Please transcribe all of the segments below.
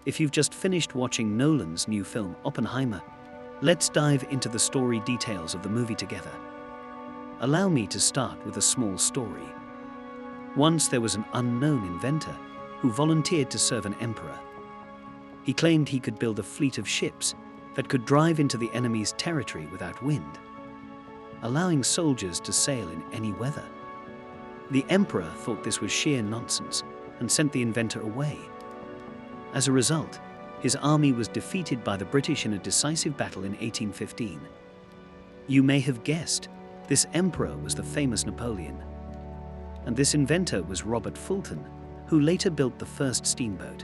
If you've just finished watching Nolan's new film, Oppenheimer, let's dive into the story details of the movie together. Allow me to start with a small story. Once there was an unknown inventor who volunteered to serve an emperor. He claimed he could build a fleet of ships that could drive into the enemy's territory without wind, allowing soldiers to sail in any weather. The emperor thought this was sheer nonsense and sent the inventor away. As a result, his army was defeated by the British in a decisive battle in 1815. You may have guessed, this emperor was the famous Napoleon. And this inventor was Robert Fulton, who later built the first steamboat.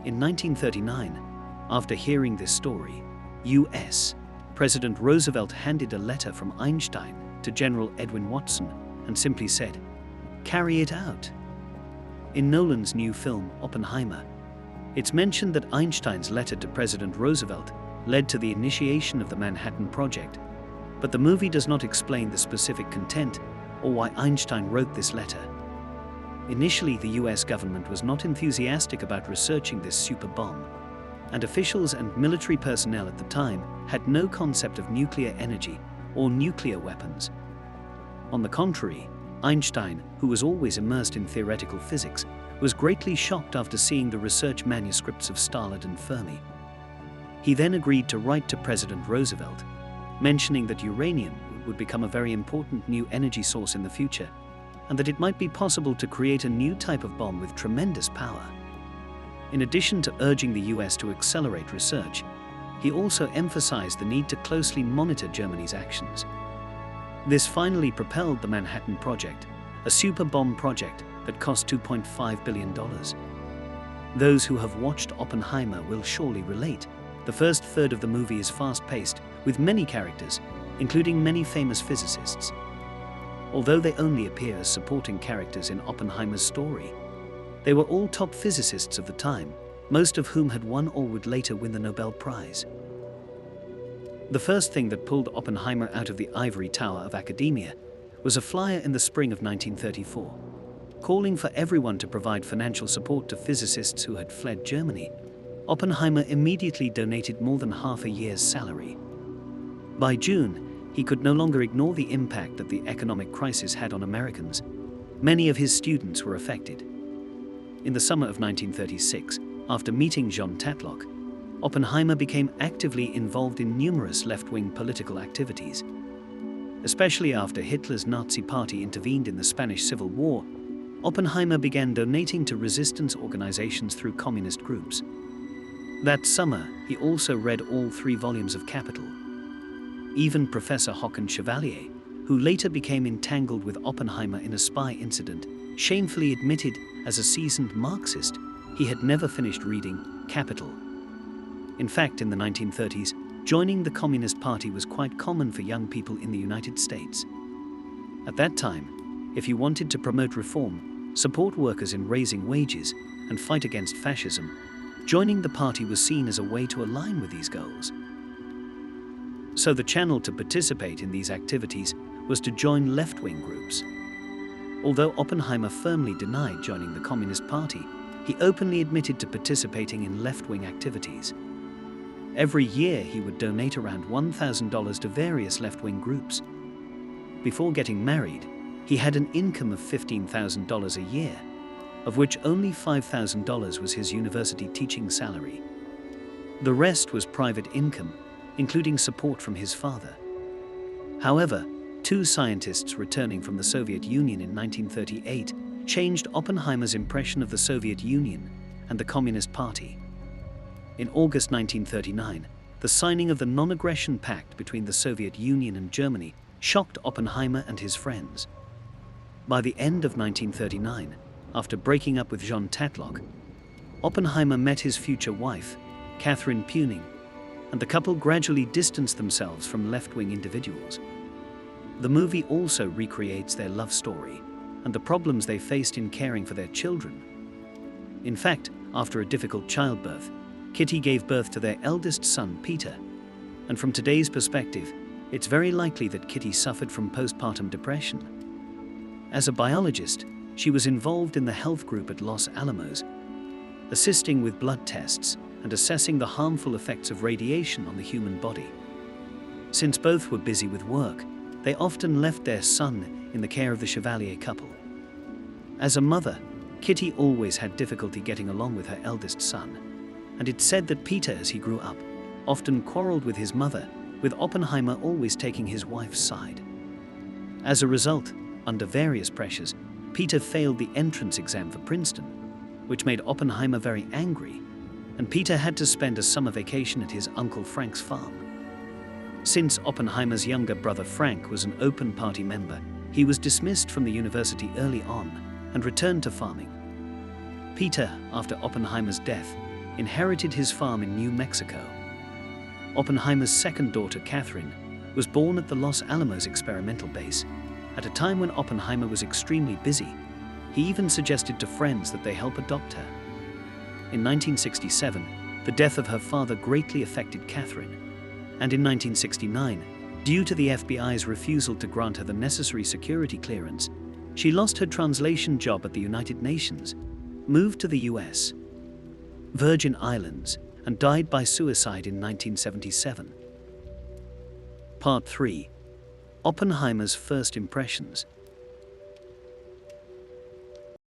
In 1939, after hearing this story, U.S. President Roosevelt handed a letter from Einstein to General Edwin Watson and simply said, "Carry it out." In Nolan's new film, Oppenheimer, it's mentioned that Einstein's letter to President Roosevelt led to the initiation of the Manhattan Project, but the movie does not explain the specific content or why Einstein wrote this letter. Initially, the US government was not enthusiastic about researching this super bomb, and officials and military personnel at the time had no concept of nuclear energy or nuclear weapons. On the contrary, Einstein, who was always immersed in theoretical physics, was greatly shocked after seeing the research manuscripts of Szilard and Fermi. He then agreed to write to President Roosevelt, mentioning that uranium would become a very important new energy source in the future, and that it might be possible to create a new type of bomb with tremendous power. In addition to urging the US to accelerate research, he also emphasized the need to closely monitor Germany's actions. This finally propelled the Manhattan Project, a super bomb project that cost $2.5 billion. Those who have watched Oppenheimer will surely relate. The first third of the movie is fast-paced, with many characters, including many famous physicists. Although they only appear as supporting characters in Oppenheimer's story, they were all top physicists of the time, most of whom had won or would later win the Nobel Prize. The first thing that pulled Oppenheimer out of the ivory tower of academia was a flyer in the spring of 1934, calling for everyone to provide financial support to physicists who had fled Germany. Oppenheimer immediately donated more than half a year's salary. By June, he could no longer ignore the impact that the economic crisis had on Americans. Many of his students were affected. In the summer of 1936, after meeting John Tatlock, Oppenheimer became actively involved in numerous left-wing political activities. Especially after Hitler's Nazi Party intervened in the Spanish Civil War, Oppenheimer began donating to resistance organizations through communist groups. That summer, he also read all 3 volumes of Capital. Even Professor Håkon Chevalier, who later became entangled with Oppenheimer in a spy incident, shamefully admitted, as a seasoned Marxist, he had never finished reading Capital. In fact, in the 1930s, joining the Communist Party was quite common for young people in the United States. At that time, if you wanted to promote reform, support workers in raising wages, and fight against fascism, joining the party was seen as a way to align with these goals. So the channel to participate in these activities was to join left-wing groups. Although Oppenheimer firmly denied joining the Communist Party, he openly admitted to participating in left-wing activities. Every year he would donate around $1,000 to various left-wing groups. Before getting married, he had an income of $15,000 a year, of which only $5,000 was his university teaching salary. The rest was private income, including support from his father. However, 2 scientists returning from the Soviet Union in 1938 changed Oppenheimer's impression of the Soviet Union and the Communist Party. In August 1939, the signing of the Non-Aggression Pact between the Soviet Union and Germany shocked Oppenheimer and his friends. By the end of 1939, after breaking up with John Tatlock, Oppenheimer met his future wife, Catherine Puning, and the couple gradually distanced themselves from left-wing individuals. The movie also recreates their love story and the problems they faced in caring for their children. In fact, after a difficult childbirth, Kitty gave birth to their eldest son, Peter, and from today's perspective, it's very likely that Kitty suffered from postpartum depression. As a biologist, she was involved in the health group at Los Alamos. assisting with blood tests and assessing the harmful effects of radiation on the human body. Since both were busy with work, they often left their son in the care of the Chevalier couple. As a mother, Kitty always had difficulty getting along with her eldest son, and it's said that Peter, as he grew up, often quarreled with his mother, with Oppenheimer always taking his wife's side. As a result, under various pressures, Peter failed the entrance exam for Princeton, which made Oppenheimer very angry, and Peter had to spend a summer vacation at his uncle Frank's farm. Since Oppenheimer's younger brother Frank was an open party member, he was dismissed from the university early on and returned to farming. Peter, after Oppenheimer's death, inherited his farm in New Mexico. Oppenheimer's second daughter, Catherine, was born at the Los Alamos experimental base, at a time when Oppenheimer was extremely busy. He even suggested to friends that they help adopt her. In 1967, the death of her father greatly affected Catherine, and in 1969, due to the FBI's refusal to grant her the necessary security clearance, she lost her translation job at the United Nations, moved to the US, Virgin Islands, and died by suicide in 1977. Part 3. Oppenheimer's first impressions.